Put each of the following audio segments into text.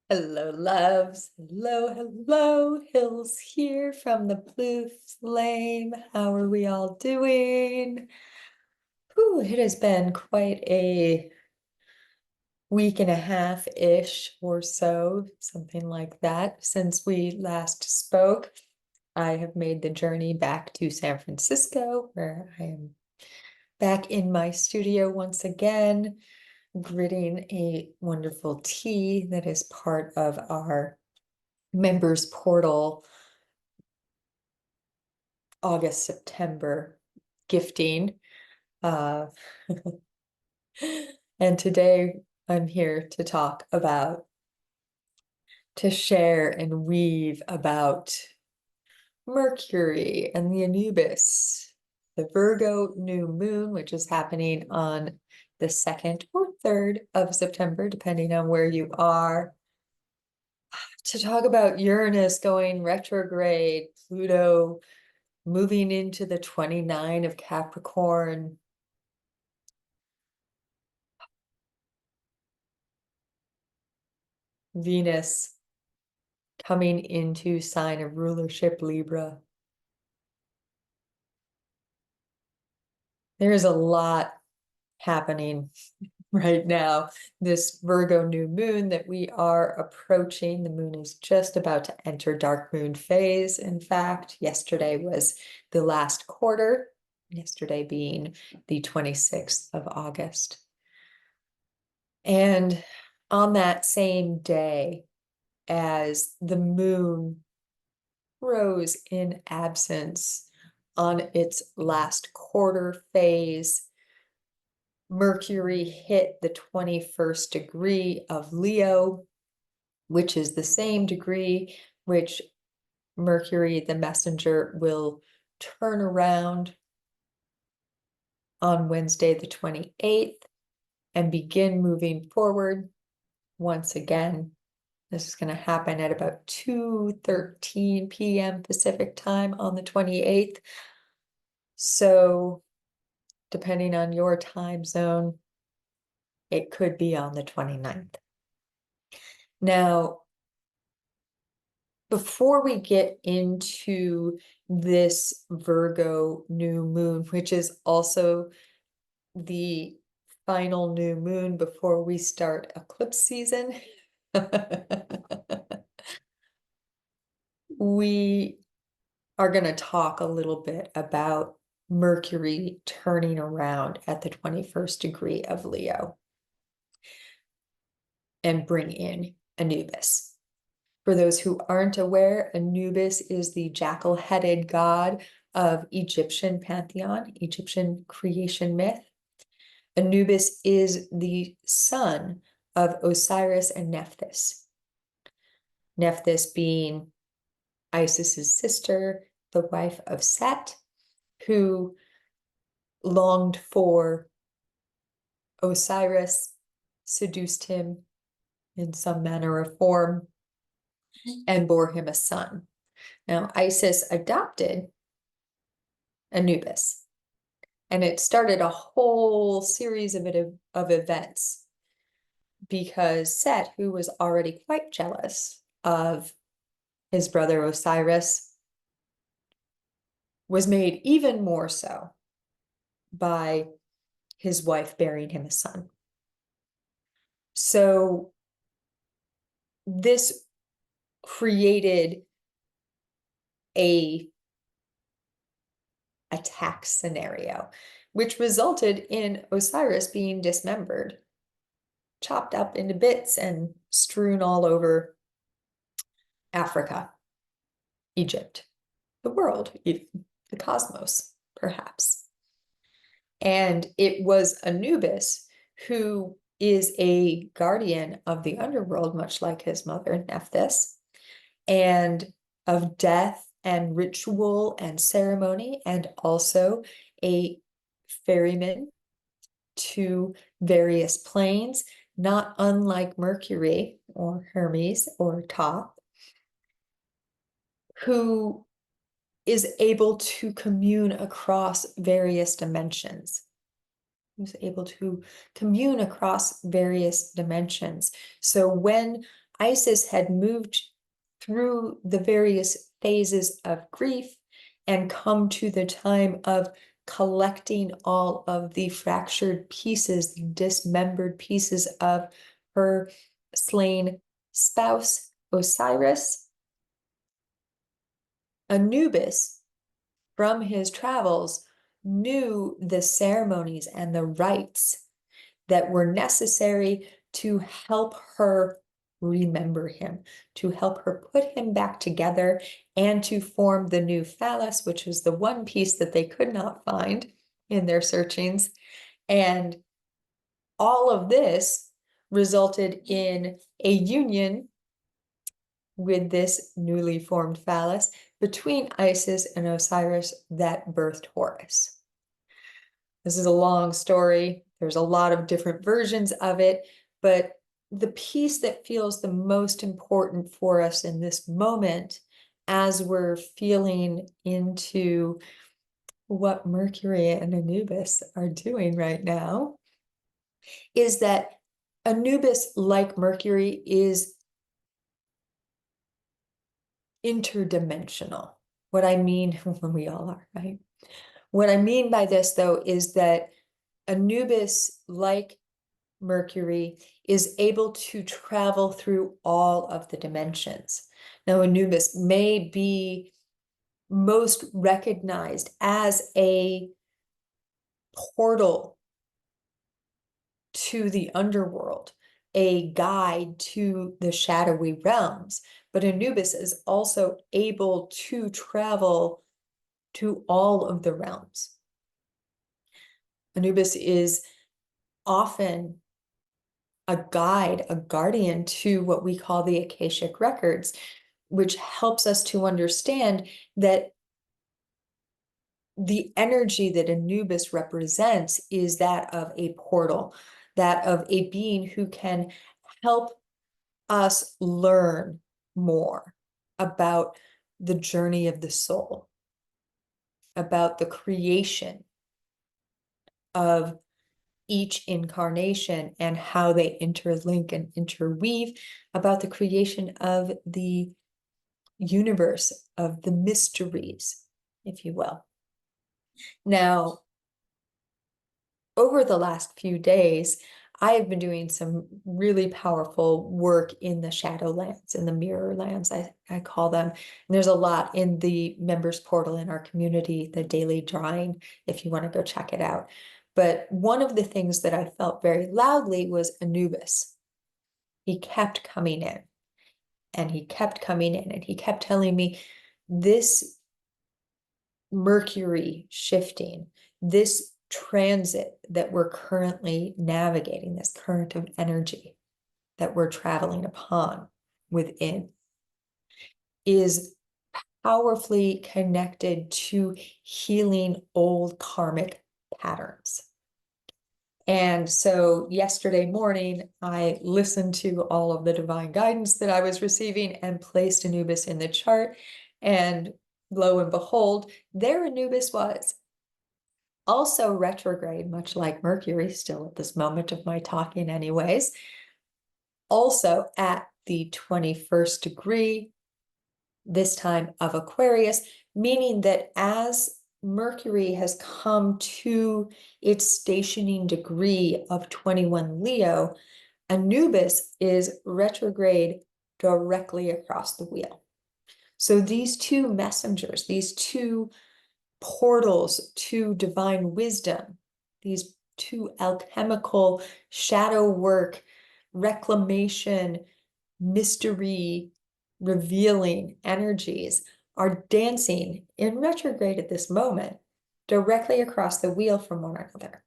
Hello, loves. Hello, hello. Hills here from the blue flame. How are we all doing? Ooh, it has been quite a week and a half-ish or so, something like that, since we last spoke. I have made the journey back to San Francisco, where I am back in my studio once again, gritting a wonderful tea that is part of our members portal August, September gifting. Uh, and today I'm here to talk about, to share and weave about Mercury and the Anubis, the Virgo New Moon, which is happening on the 2nd or 3rd of September, depending on where you are. To talk about Uranus going retrograde, Pluto moving into the 29 of Capricorn, Venus coming into sign of rulership Libra. There's a lot happening right now. This Virgo new moon that we are approaching, the moon is just about to enter dark moon phase. In fact, yesterday was the last quarter, yesterday being the 26th of August. And on that same day, as the moon rose in absence on its last quarter phase, Mercury hit the 21st degree of Leo, which is the same degree which Mercury, the messenger, will turn around on Wednesday, the 28th, and begin moving forward once again. This is going to happen at about 2:13 p.m. Pacific time on the 28th. So depending on your time zone, it could be on the 29th. Now, before we get into this Virgo new moon, which is also the final new moon before we start eclipse season, we are going to talk a little bit about Mercury turning around at the 21st degree of Leo and bring in Anubis. For those who aren't aware, Anubis is the jackal-headed god of Egyptian pantheon, Egyptian creation myth. Anubis is the son of Osiris and Nephthys. Nephthys being Isis's sister, the wife of Set, who longed for Osiris, seduced him in some manner or form, and bore him a son. Now, Isis adopted Anubis, and it started a whole series of events because Set, who was already quite jealous of his brother Osiris, was made even more so by his wife bearing him a son. So this created a attack scenario, which resulted in Osiris being dismembered, chopped up into bits and strewn all over Africa, Egypt, the world, even the cosmos, perhaps. And it was Anubis, who is a guardian of the underworld, much like his mother, Nephthys, and of death and ritual and ceremony, and also a ferryman to various planes, not unlike Mercury or Hermes or Thoth, who is able to commune across various dimensions. Who's able to commune across various dimensions. So when Isis had moved through the various phases of grief and come to the time of collecting all of the fractured pieces, dismembered pieces of her slain spouse, Osiris. Anubis, from his travels, knew the ceremonies and the rites that were necessary to help her remember him, to help her put him back together and to form the new phallus, which was the one piece that they could not find in their searchings. And all of this resulted in a union with this newly formed phallus between Isis and Osiris that birthed Horus. This is a long story. There's a lot of different versions of it, but the piece that feels the most important for us in this moment, as we're feeling into what Mercury and Anubis are doing right now, is that Anubis, like Mercury, is interdimensional. What I mean, we all are, right? What I mean by this, though, is that Anubis, like Mercury, is able to travel through all of the dimensions. Now, Anubis may be most recognized as a portal to the underworld, a guide to the shadowy realms, but Anubis is also able to travel to all of the realms. Anubis is often a guide, a guardian to what we call the Akashic records, which helps us to understand that the energy that Anubis represents is that of a portal, that of a being who can help us learn more about the journey of the soul, about the creation of each incarnation and how they interlink and interweave, about the creation of the universe, of the mysteries, if you will. Now, over the last few days, I have been doing some really powerful work in the shadow lands, in the mirror lands, I call them. And there's a lot in the members portal in our community, the daily drawing, if you want to go check it out. But one of the things that I felt very loudly was Anubis. He kept coming in and he kept coming in and he kept telling me this Mercury shifting, this transit that we're currently navigating, this current of energy that we're traveling upon within, is powerfully connected to healing old karmic patterns. And so yesterday morning, I listened to all of the divine guidance that I was receiving and placed Anubis in the chart. And lo and behold, there Anubis was. Also retrograde, much like Mercury, still at this moment of my talking anyways. Also at the 21st degree, this time of Aquarius, meaning that as Mercury has come to its stationing degree of 21 Leo, Anubis is retrograde directly across the wheel. So these two messengers, these two portals to divine wisdom, these two alchemical shadow work, reclamation, mystery, revealing energies are dancing in retrograde at this moment, directly across the wheel from one another.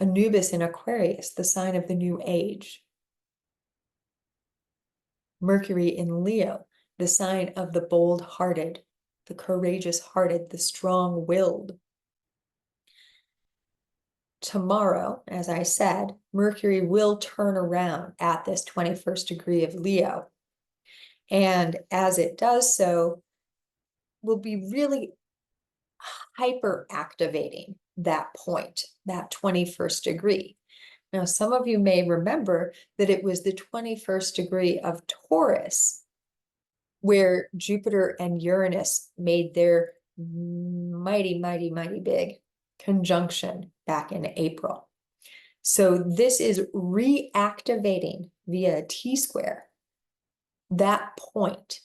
Anubis in Aquarius, the sign of the new age. Mercury in Leo, the sign of the bold-hearted, the courageous-hearted, the strong-willed. Tomorrow, as I said, Mercury will turn around at this 21st degree of Leo. And as it does so, will be really hyper activating that point, that 21st degree. Now, some of you may remember that it was the 21st degree of Taurus where Jupiter and Uranus made their mighty, mighty, mighty big conjunction back in April. So this is reactivating via T-square that point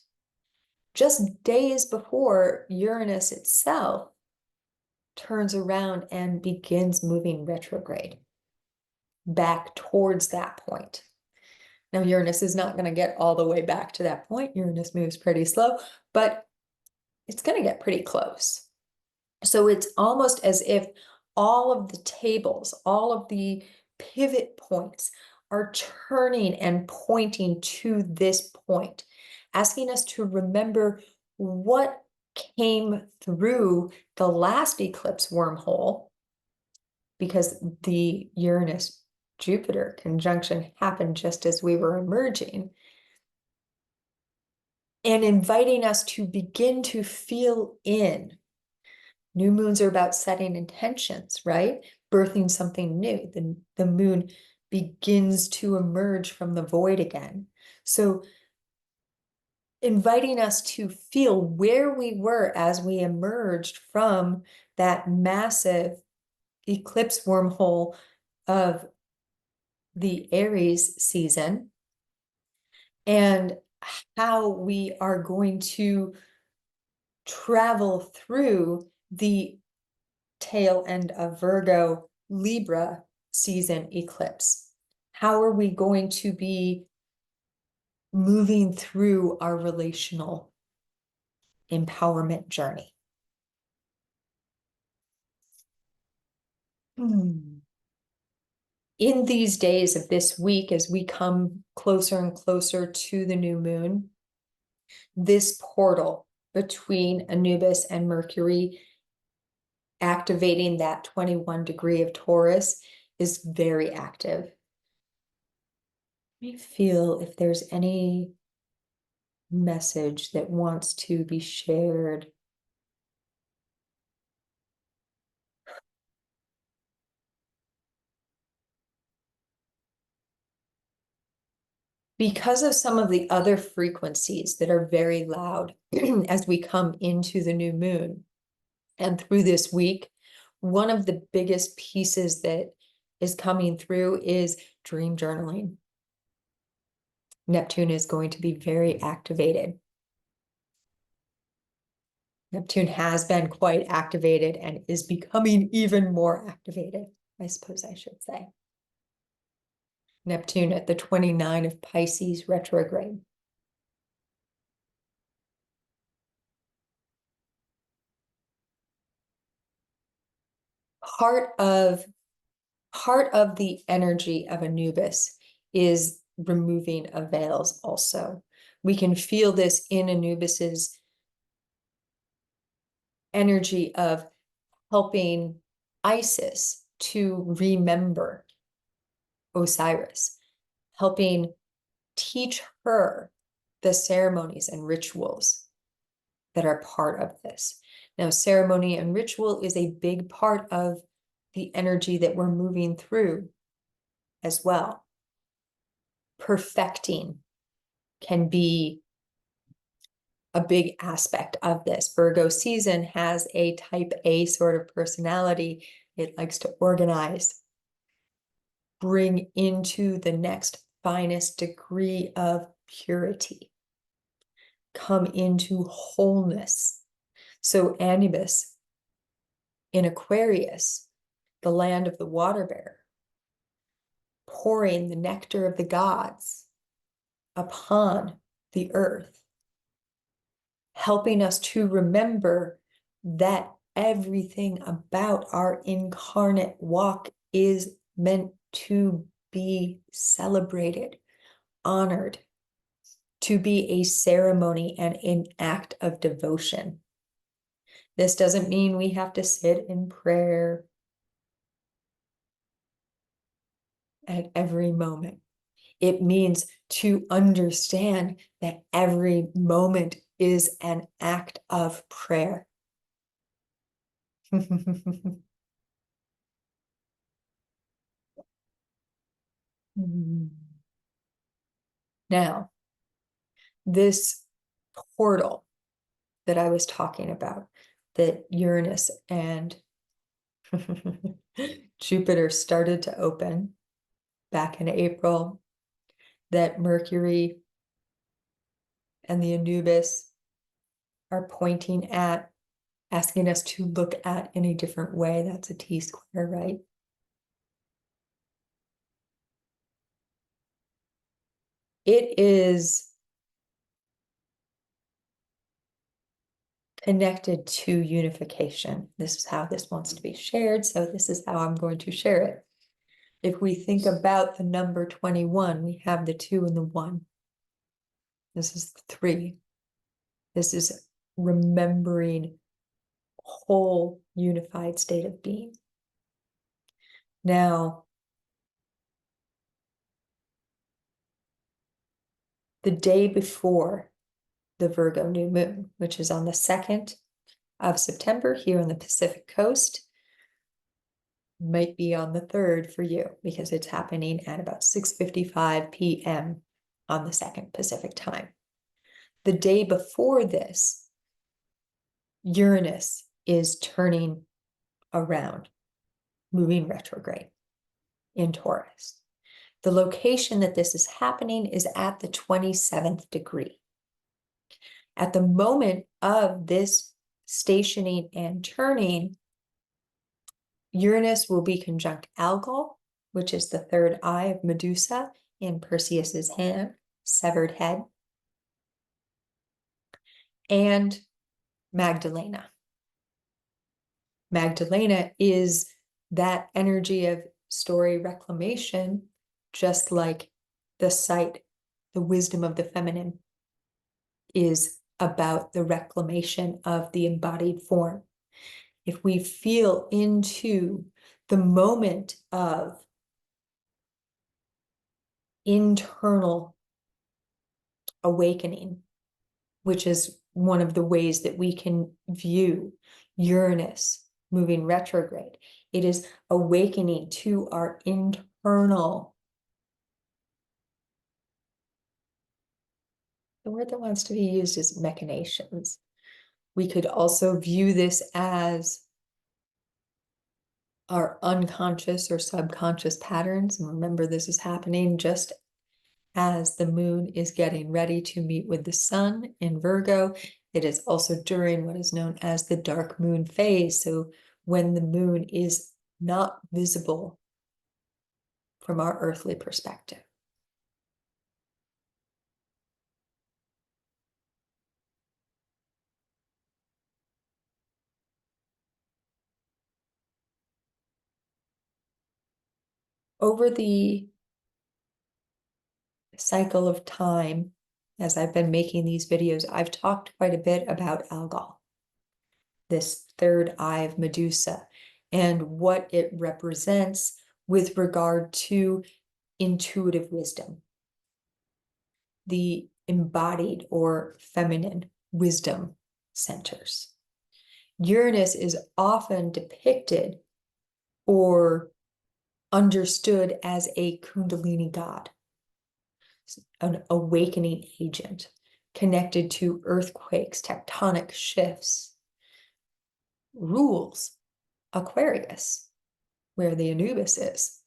just days before Uranus itself turns around and begins moving retrograde back towards that point. Now, Uranus is not going to get all the way back to that point. Uranus moves pretty slow, but it's going to get pretty close. So it's almost as if all of the tables, all of the pivot points are turning and pointing to this point, asking us to remember what came through the last eclipse wormhole, because the Uranus-Jupiter conjunction happened just as we were emerging, and inviting us to begin to feel in. New moons are about setting intentions, right? Birthing something new. The moon begins to emerge from the void again. So inviting us to feel where we were as we emerged from that massive eclipse wormhole of the Aries season, and how we are going to travel through the tail end of Virgo Libra season eclipse. How are we going to be moving through our relational empowerment journey? In these days of this week, as we come closer and closer to the new moon, this portal between Anubis and Mercury activating that 21 degree of Taurus is very active. Let me feel if there's any message that wants to be shared. Because of some of the other frequencies that are very loud as we come into the new moon and through this week, one of the biggest pieces that is coming through is dream journaling. Neptune is going to be very activated. Neptune has been quite activated and is becoming even more activated, I suppose I should say. Neptune at the 29 of Pisces retrograde. Part of the energy of Anubis is removing of veils also. We can feel this in Anubis's energy of helping Isis to remember Osiris, helping teach her the ceremonies and rituals that are part of this. Now, ceremony and ritual is a big part of the energy that we're moving through as well. Perfecting can be a big aspect of this. Virgo season has a type A sort of personality. It likes to organize, bring into the next finest degree of purity, come into wholeness. So Anubis in Aquarius, the land of the water bear, pouring the nectar of the gods upon the earth, helping us to remember that everything about our incarnate walk is meant to be celebrated, honored, to be a ceremony and an act of devotion. This doesn't mean we have to sit in prayer at every moment. It means to understand that every moment is an act of prayer. Now, this portal that I was talking about, that Uranus and Jupiter started to open back in April, that Mercury and the Anubis are pointing at, asking us to look at in a different way. That's a T-square, right? It is connected to unification. This is how this wants to be shared, so this is how I'm going to share it. If we think about the number 21, we have the 2 and the 1. This is the 3. This is remembering whole unified state of being. Now, the day before the Virgo New Moon, which is on the 2nd of September here on the Pacific Coast, might be on the 3rd for you because it's happening at about 6:55 p.m. on the 2nd Pacific time. The day before this, Uranus is turning around, moving retrograde in Taurus. The location that this is happening is at the 27th degree. At the moment of this stationing and turning, Uranus will be conjunct Algol, which is the 3rd eye of Medusa in Perseus's hand, severed head, and Magdalena. Magdalena is that energy of story reclamation, just like the sight, the wisdom of the feminine is about the reclamation of the embodied form. If we feel into the moment of internal awakening, which is one of the ways that we can view Uranus moving retrograde, it is awakening to our internal. The word that wants to be used is machinations. We could also view this as our unconscious or subconscious patterns. And remember, this is happening just as the moon is getting ready to meet with the sun in Virgo. It is also during what is known as the dark moon phase. So when the moon is not visible from our earthly perspective. Over the cycle of time, as I've been making these videos, I've talked quite a bit about Algol, this 3rd eye of Medusa, and what it represents with regard to intuitive wisdom, the embodied or feminine wisdom centers. Uranus is often depicted or understood as a Kundalini god, an awakening agent connected to earthquakes, tectonic shifts, rules, Aquarius, where the Anubis is.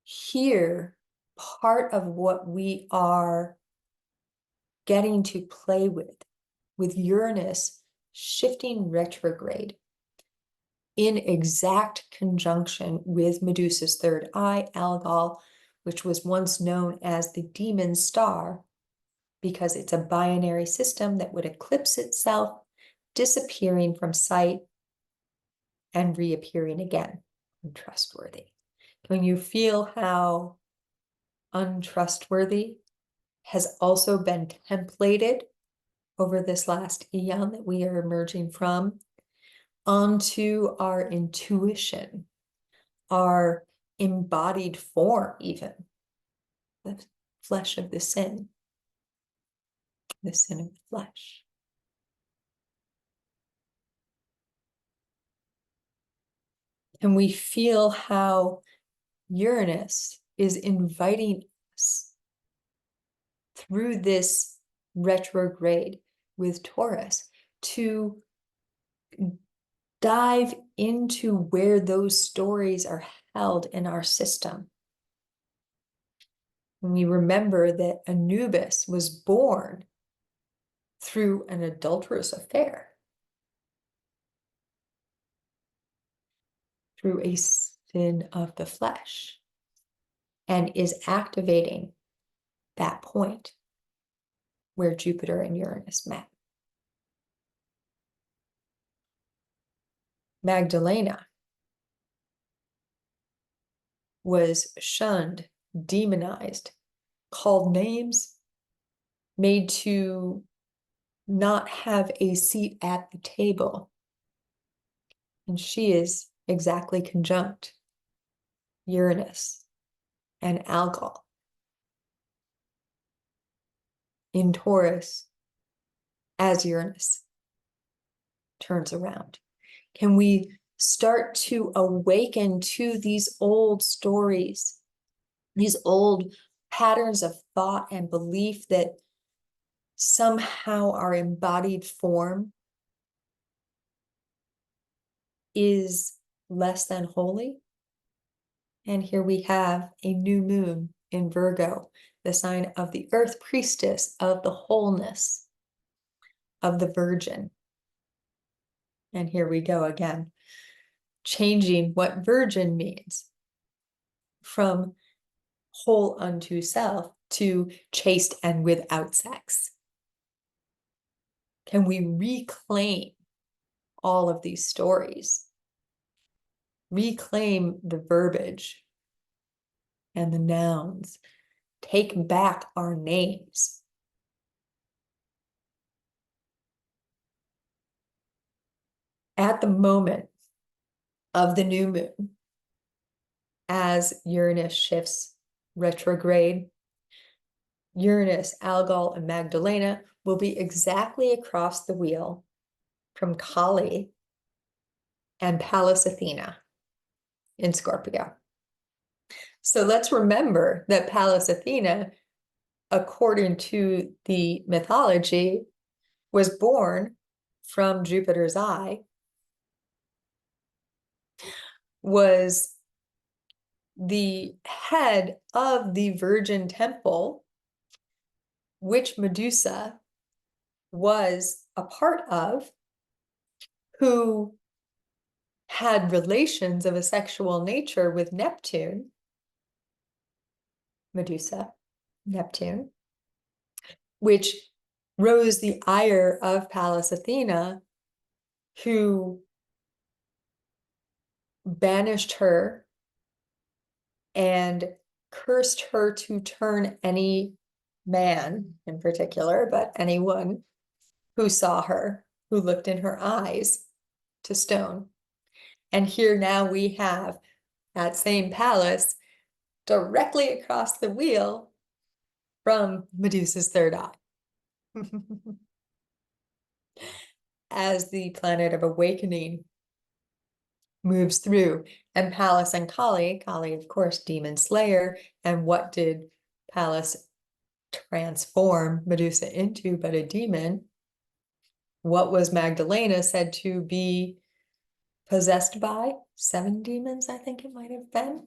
Here, part of what we are getting to play with Uranus shifting retrograde in exact conjunction with Medusa's 3rd eye, Algol, which was once known as the demon star, because it's a binary system that would eclipse itself, disappearing from sight and reappearing again. Untrustworthy. Can you feel how untrustworthy has also been templated over this last eon that we are emerging from onto our intuition, our embodied form, even the flesh of the sin of the flesh. And we feel how Uranus is inviting us through this retrograde with Taurus to dive into where those stories are held in our system. And we remember that Anubis was born through an adulterous affair, through a sin of the flesh, and is activating that point where Jupiter and Uranus met. Magdalena was shunned, demonized, called names, made to not have a seat at the table. And she is exactly conjunct Uranus and Algol in Taurus as Uranus turns around. Can we start to awaken to these old stories, these old patterns of thought and belief that somehow our embodied form is less than holy? And here we have a new moon in Virgo, the sign of the earth priestess, of the wholeness, of the virgin. And here we go again, changing what virgin means from whole unto self to chaste and without sex. Can we reclaim all of these stories? Reclaim the verbiage and the nouns. Take back our names. At the moment of the new moon, as Uranus shifts retrograde, Uranus, Algol, and Magdalena will be exactly across the wheel from Kali and Pallas Athena in Scorpio. So let's remember that Pallas Athena, according to the mythology, was born from Jupiter's eye, was the head of the Virgin Temple, which Medusa was a part of, who had relations of a sexual nature with Neptune, Medusa, Neptune, which rose the ire of Pallas Athena, who banished her and cursed her to turn any man in particular, but anyone who saw her, who looked in her eyes, to stone. And here now we have that same Pallas directly across the wheel from Medusa's third eye. As the planet of awakening moves through, and Pallas and Kali, of course, demon slayer, and what did Pallas transform Medusa into but a demon? What was Magdalena said to be possessed by? 7 demons, I think it might have been.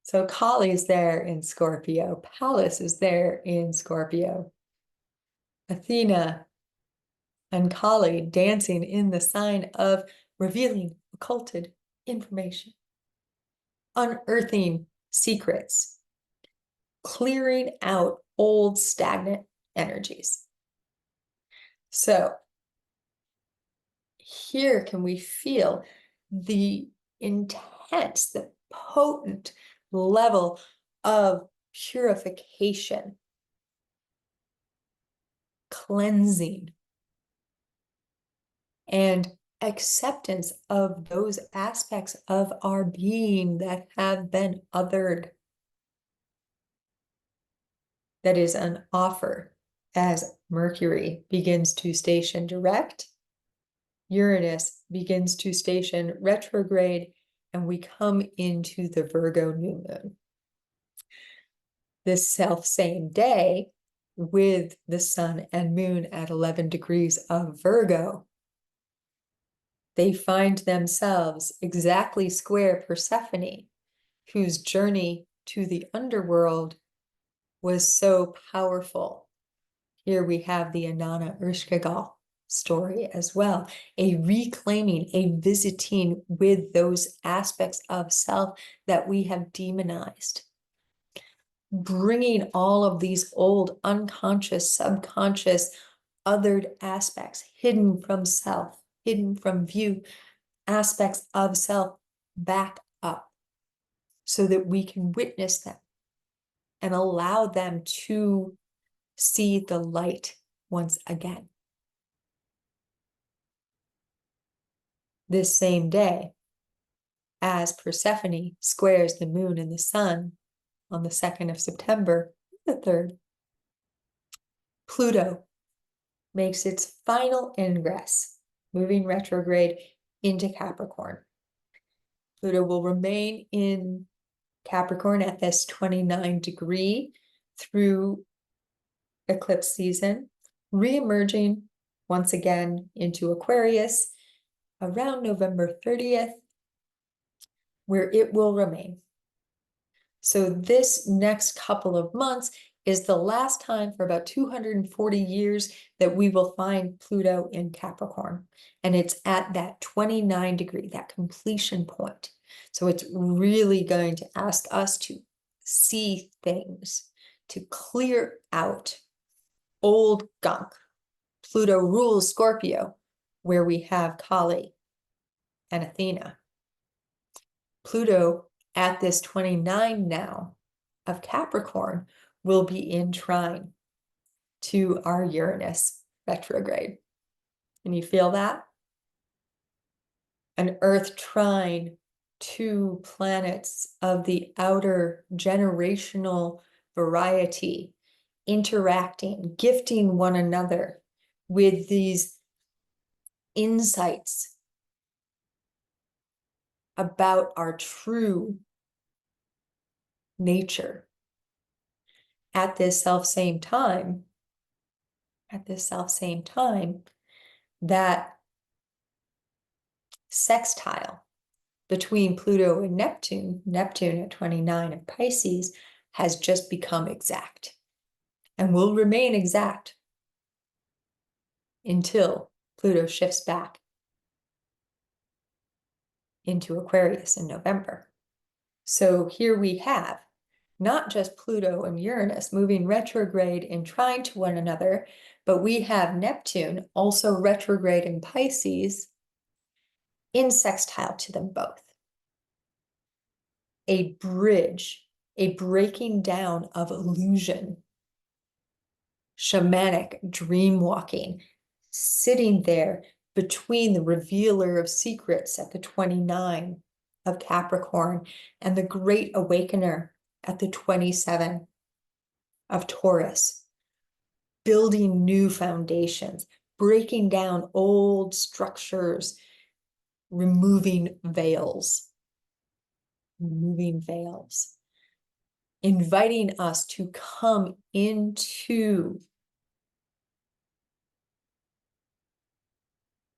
So Kali is there in Scorpio. Pallas is there in Scorpio. Athena and Kali dancing in the sign of revealing occulted information, unearthing secrets, clearing out old stagnant energies. So here can we feel the intense, the potent level of purification, cleansing, and acceptance of those aspects of our being that have been othered. That is an offer as Mercury begins to station direct Uranus begins to station retrograde, and we come into the Virgo new moon. This self-same day, with the sun and moon at 11 degrees of Virgo, they find themselves exactly square Persephone, whose journey to the underworld was so powerful. Here we have the Inanna Ershkigal story as well, a reclaiming, a visiting with those aspects of self that we have demonized, bringing all of these old unconscious, subconscious, othered aspects, hidden from self, hidden from view, aspects of self back up so that we can witness them and allow them to see the light once again. This same day, as Persephone squares the moon and the sun on the 2nd of September, the 3rd, Pluto makes its final ingress, moving retrograde into Capricorn. Pluto will remain in Capricorn at this 29 degree through eclipse season, re-emerging once again into Aquarius around November 30th, where it will remain. So this next couple of months is the last time for about 240 years that we will find Pluto in Capricorn. And it's at that 29 degree, that completion point. So it's really going to ask us to see things, to clear out old gunk. Pluto rules Scorpio, where we have Kali and Athena. Pluto at this 29 now of Capricorn will be in trine to our Uranus retrograde. Can you feel that? An Earth trine to planets of the outer generational variety, interacting, gifting one another with these insights about our true nature. At this self-same time, that sextile between Pluto and Neptune at 29 of Pisces, has just become exact and will remain exact until Pluto shifts back into Aquarius in November. So here we have not just Pluto and Uranus moving retrograde and trine to one another, but we have Neptune also retrograde in Pisces in sextile to them both. A bridge, a breaking down of illusion, shamanic dream walking, sitting there between the revealer of secrets at the 29 of Capricorn and the great awakener at the 27 of Taurus, building new foundations, breaking down old structures, removing veils, inviting us to come into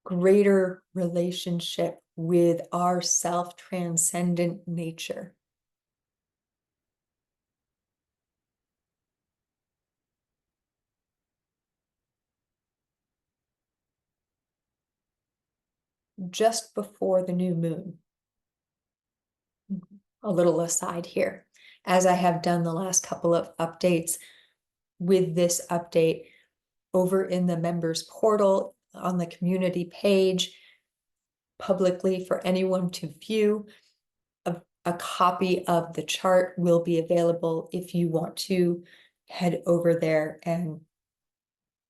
greater relationship with our self-transcendent nature. Just before the new moon, a little aside here, as I have done the last couple of updates, with this update over in the members portal on the community page, publicly for anyone to view, a copy of the chart will be available if you want to head over there and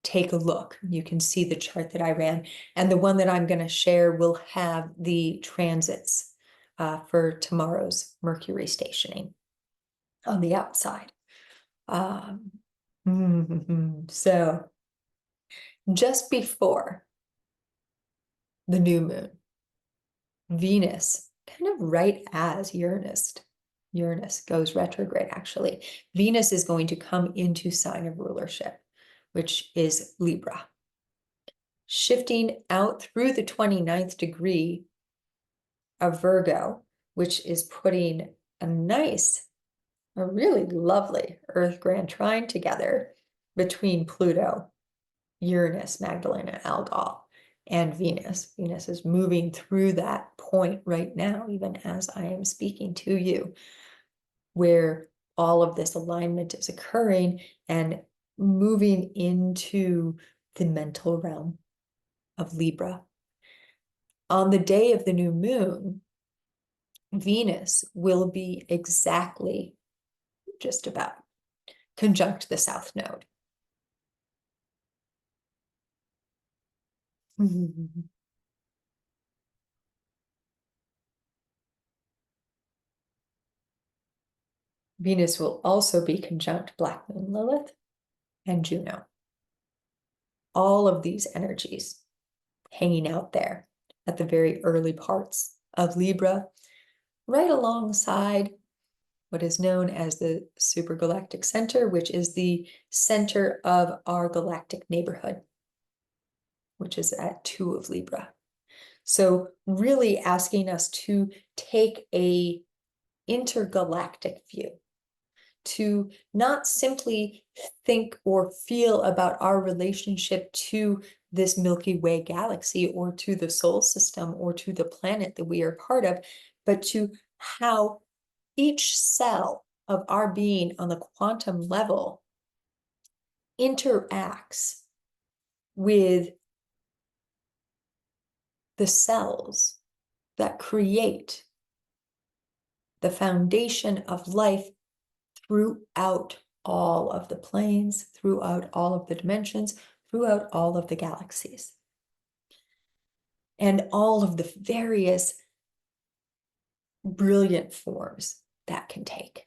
take a look. You can see the chart that I ran, and the one that I'm going to share will have the transits for tomorrow's Mercury stationing on the outside. So just before the new moon, Venus, kind of right as Uranus goes retrograde, actually. Venus is going to come into sign of rulership, which is Libra. Shifting out through the 29th degree of Virgo, which is putting a really lovely Earth grand trine together between Pluto, Uranus, Magdalena, Algol, and Venus. Venus is moving through that point right now, even as I am speaking to you, where all of this alignment is occurring and moving into the mental realm of Libra. On the day of the new moon, Venus will be exactly, just about, conjunct the South Node. Venus will also be conjunct Black Moon Lilith and Juno. All of these energies hanging out there at the very early parts of Libra, right alongside what is known as the supergalactic center, which is the center of our galactic neighborhood, which is at 2 of Libra. So really asking us to take a intergalactic view, to not simply think or feel about our relationship to this Milky Way galaxy or to the solar system or to the planet that we are part of, but to how each cell of our being on the quantum level interacts with the cells that create the foundation of life throughout all of the planes, throughout all of the dimensions, throughout all of the galaxies, and all of the various brilliant forms that can take.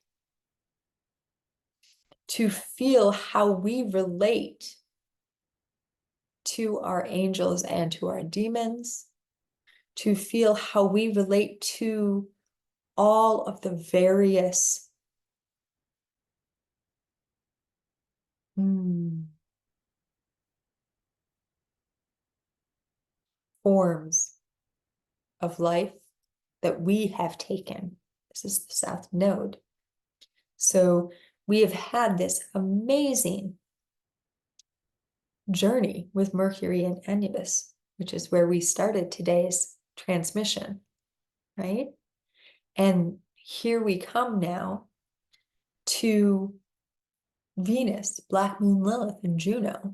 To feel how we relate to our angels and to our demons, to feel how we relate to all of the various forms of life that we have taken. This is the South Node. So we have had this amazing journey with Mercury and Anubis, which is where we started today's transmission, right? And here we come now to Venus, Black Moon Lilith, and Juno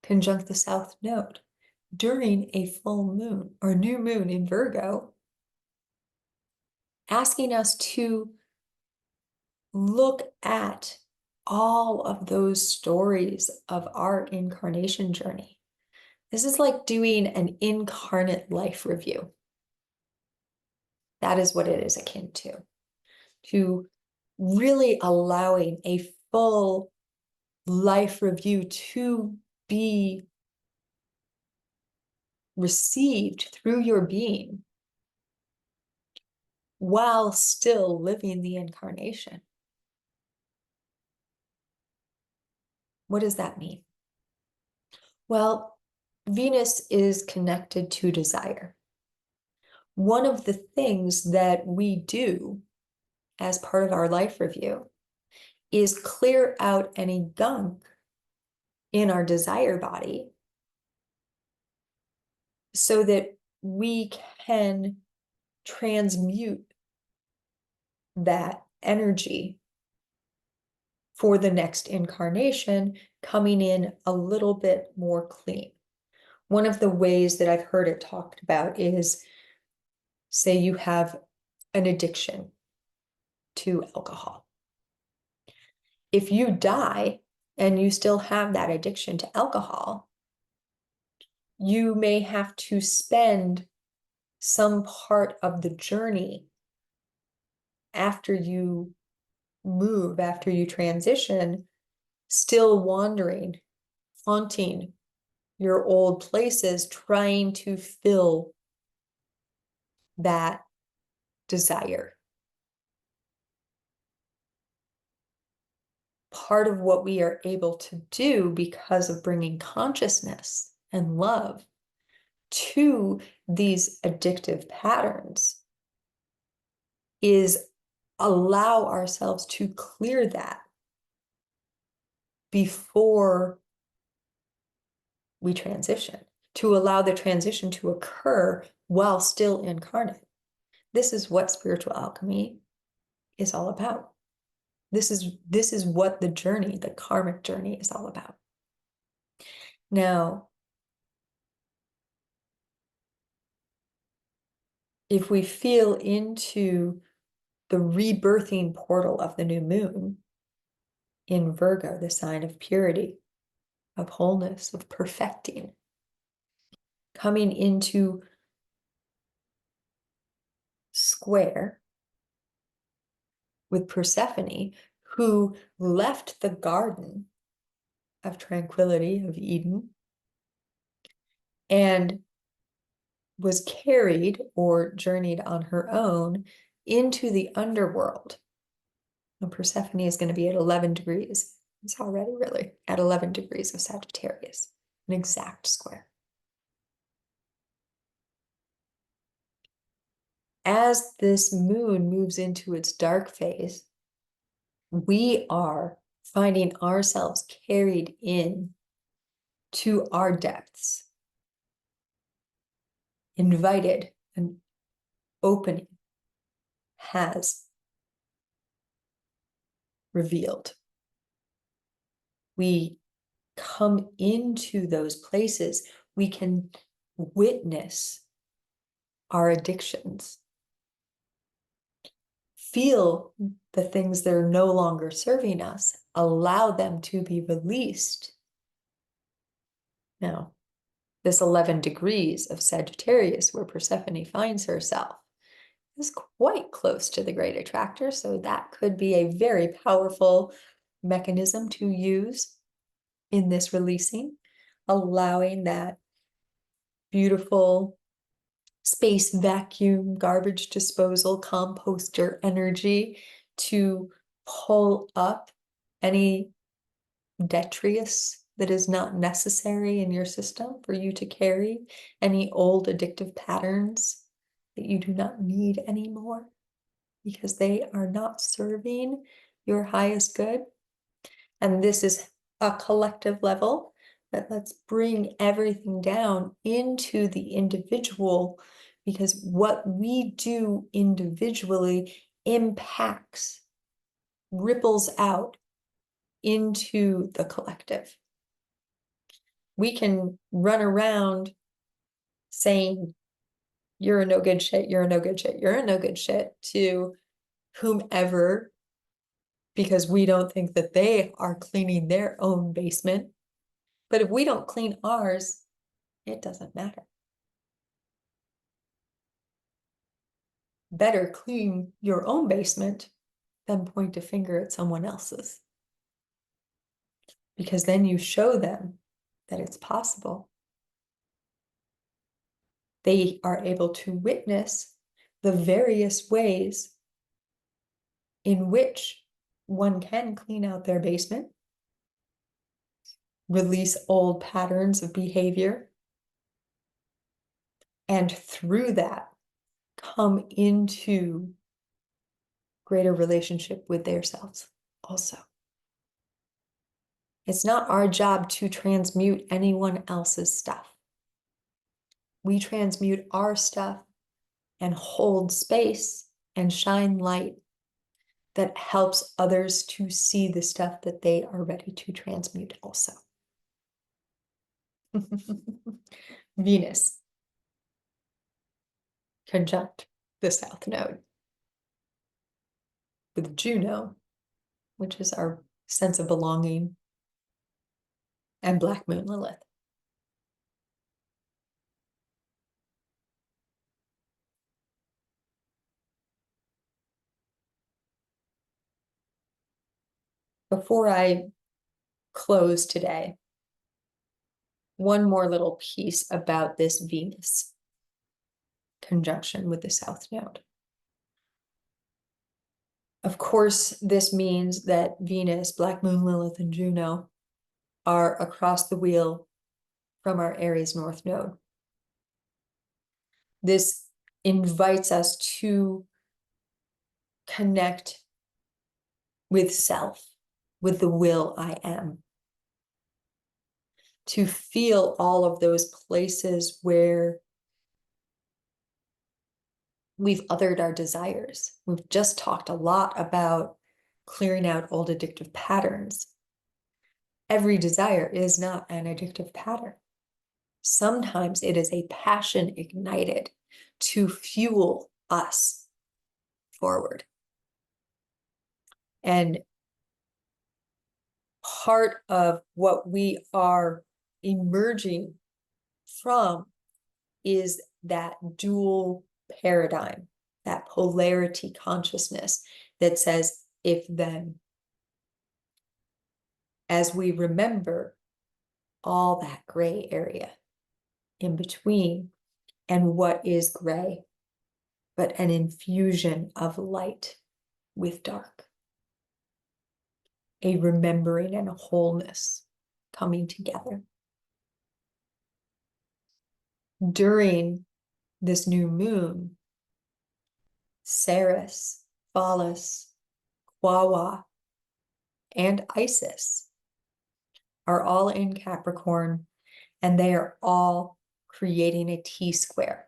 conjunct the South Node during a full moon or new moon in Virgo, asking us to look at all of those stories of our incarnation journey. This is like doing an incarnate life review. That is what it is akin to really allowing a full life review to be received through your being while still living the incarnation. What does that mean? Well, Venus is connected to desire. One of the things that we do as part of our life review is clear out any gunk in our desire body so that we can transmute that energy for the next incarnation, coming in a little bit more clean. One of the ways that I've heard it talked about is, say you have an addiction to alcohol. If you die and you still have that addiction to alcohol, you may have to spend some part of the journey after you move, after you transition, still wandering, haunting your old places, trying to fill that desire. Part of what we are able to do because of bringing consciousness and love to these addictive patterns is allow ourselves to clear that before we transition, to allow the transition to occur while still incarnate. This is what spiritual alchemy is all about. This is what the journey, the karmic journey, is all about. Now, if we feel into the rebirthing portal of the new moon in Virgo, the sign of purity, of wholeness, of perfecting, coming into square with Persephone, who left the garden of tranquility of Eden and was carried or journeyed on her own into the underworld. And Persephone is going to be at 11 degrees. It's already really at 11 degrees of Sagittarius, an exact square. As this moon moves into its dark phase, we are finding ourselves carried in to our depths, invited, an opening has revealed. We come into those places, we can witness our addictions, feel the things that are no longer serving us, allow them to be released. Now, this 11 degrees of Sagittarius, where Persephone finds herself, is quite close to the great attractor, so that could be a very powerful mechanism to use in this releasing, allowing that beautiful space vacuum, garbage disposal, composter energy to pull up any detritus that is not necessary in your system for you to carry, any old addictive patterns that you do not need anymore because they are not serving your highest good. And this is a collective level, but let's bring everything down into the individual, because what we do individually impacts, ripples out into the collective. We can run around saying, you're a no good shit, you're a no good shit, you're a no good shit to whomever, because we don't think that they are cleaning their own basement. But if we don't clean ours, it doesn't matter. Better clean your own basement than point a finger at someone else's. Because then you show them that it's possible. They are able to witness the various ways in which one can clean out their basement, release old patterns of behavior, and through that, come into greater relationship with themselves also. It's not our job to transmute anyone else's stuff. We transmute our stuff and hold space and shine light that helps others to see the stuff that they are ready to transmute also. Venus conjunct the South Node with Juno, which is our sense of belonging, and Black Moon Lilith. Before I close today, one more little piece about this Venus conjunction with the South Node. Of course, this means that Venus, Black Moon, Lilith, and Juno are across the wheel from our Aries North Node. This invites us to connect with self, with the will I am, to feel all of those places where we've othered our desires. We've just talked a lot about clearing out old addictive patterns. Every desire is not an addictive pattern. Sometimes it is a passion ignited to fuel us forward. And part of what we are emerging from is that dual paradigm, that polarity consciousness that says if then, as we remember all that gray area in between, and what is gray but an infusion of light with dark, a remembering and a wholeness coming together. During this new moon, Ceres, Pholus, Quawa, and Isis are all in Capricorn, and they are all creating a T-square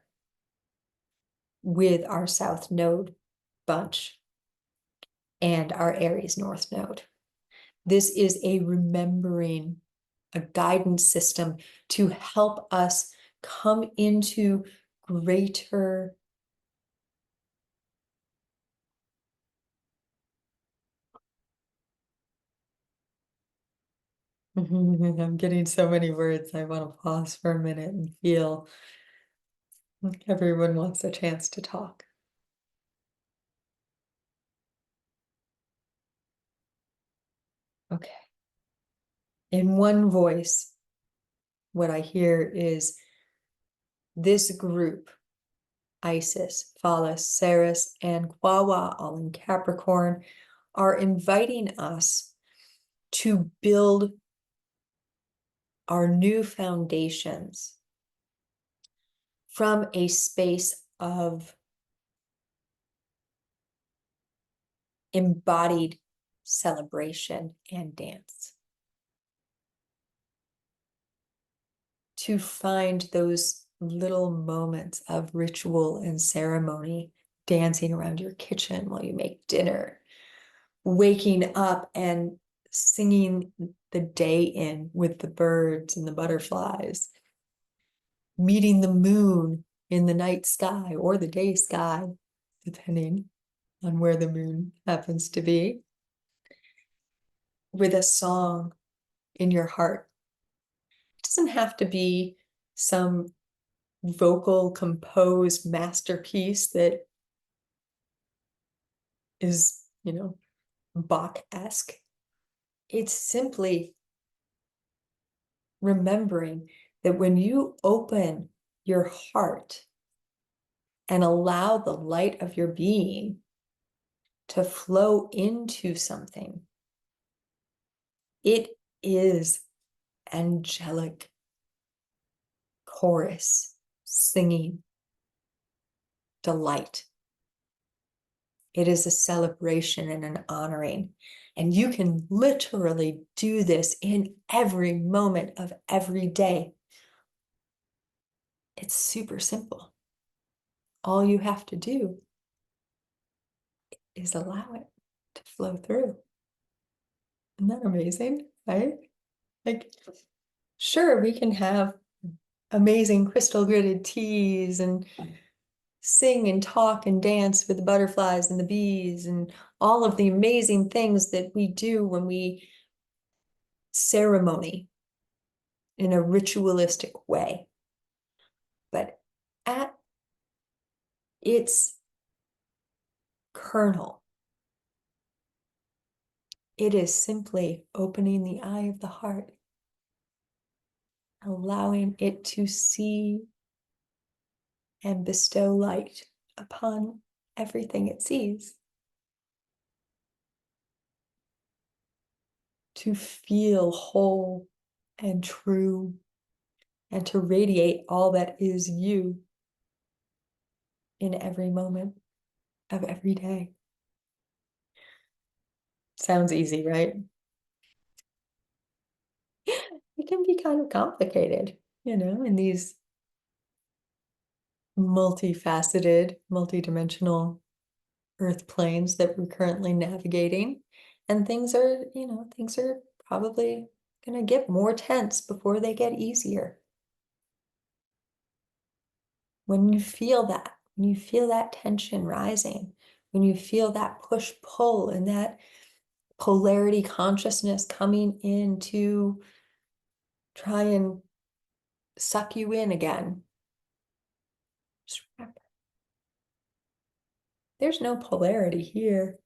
with our South Node bunch and our Aries North Node. This is a remembering, a guidance system to help us come into greater I'm getting so many words. I want to pause for a minute and feel like everyone wants a chance to talk. Okay. In one voice, what I hear is this group, Isis, Pholus, Ceres, and Quawa, all in Capricorn, are inviting us to build our new foundations from a space of embodied celebration and dance. To find those little moments of ritual and ceremony, dancing around your kitchen while you make dinner, waking up and singing the day in with the birds and the butterflies, meeting the moon in the night sky or the day sky, depending on where the moon happens to be, with a song in your heart. It doesn't have to be some vocal composed masterpiece that is, Bach-esque. It's simply remembering that when you open your heart and allow the light of your being to flow into something, it is angelic chorus singing delight. It is a celebration and an honoring. And you can literally do this in every moment of every day. It's super simple. All you have to do is allow it to flow through. Isn't that amazing, right? Like, sure, we can have amazing crystal gridded teas and sing and talk and dance with the butterflies and the bees and all of the amazing things that we do when we ceremony in a ritualistic way. But at its kernel, it is simply opening the eye of the heart allowing it to see and bestow light upon everything it sees. To feel whole and true, and to radiate all that is you in every moment of every day. Sounds easy, right? It can be kind of complicated, in these multifaceted, multidimensional earth planes that we're currently navigating. And things are probably going to get more tense before they get easier. When you feel that tension rising, when you feel that push-pull and that polarity consciousness coming in to try and suck you in again, just remember, there's no polarity here,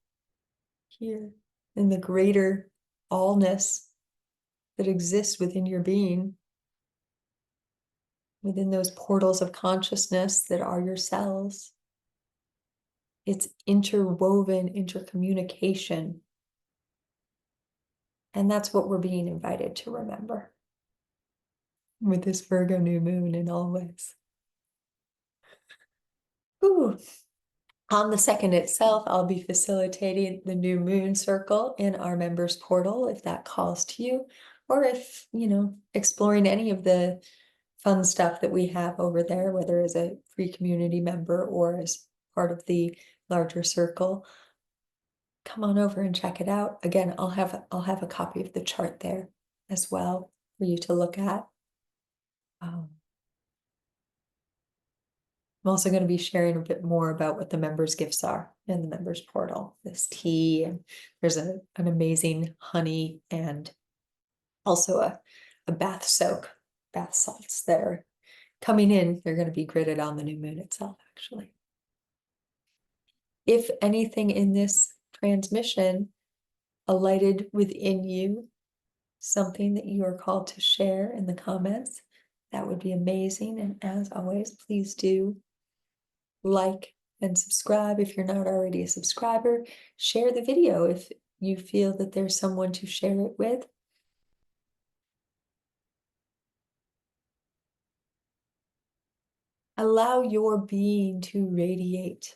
in the greater allness that exists within your being, within those portals of consciousness that are your cells. It's interwoven intercommunication. And that's what we're being invited to remember with this Virgo new moon in all ways. Ooh. On the 2nd itself, I'll be facilitating the new moon circle in our members portal, if that calls to you, or if, exploring any of the fun stuff that we have over there, whether as a free community member or as part of the larger circle, come on over and check it out. Again, I'll have a copy of the chart there as well for you to look at. I'm also going to be sharing a bit more about what the members' gifts are in the members portal. This tea, and there's an amazing honey, and also a bath salts that are coming in. They're going to be gridded on the new moon itself, actually. If anything in this transmission alighted within you, something that you are called to share in the comments, that would be amazing. And as always, please do like and subscribe if you're not already a subscriber. Share the video if you feel that there's someone to share it with. Allow your being to radiate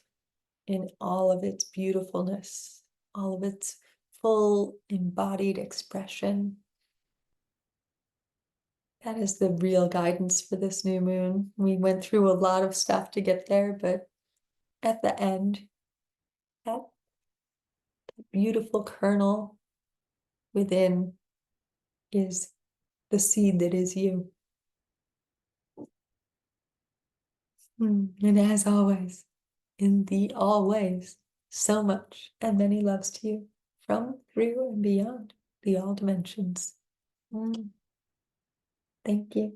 in all of its beautifulness, all of its full embodied expression. That is the real guidance for this new moon. We went through a lot of stuff to get there, but at the end, that beautiful kernel within is the seed that is you. And as always, in the always, so much and many loves to you from, through, and beyond the all dimensions. Thank you.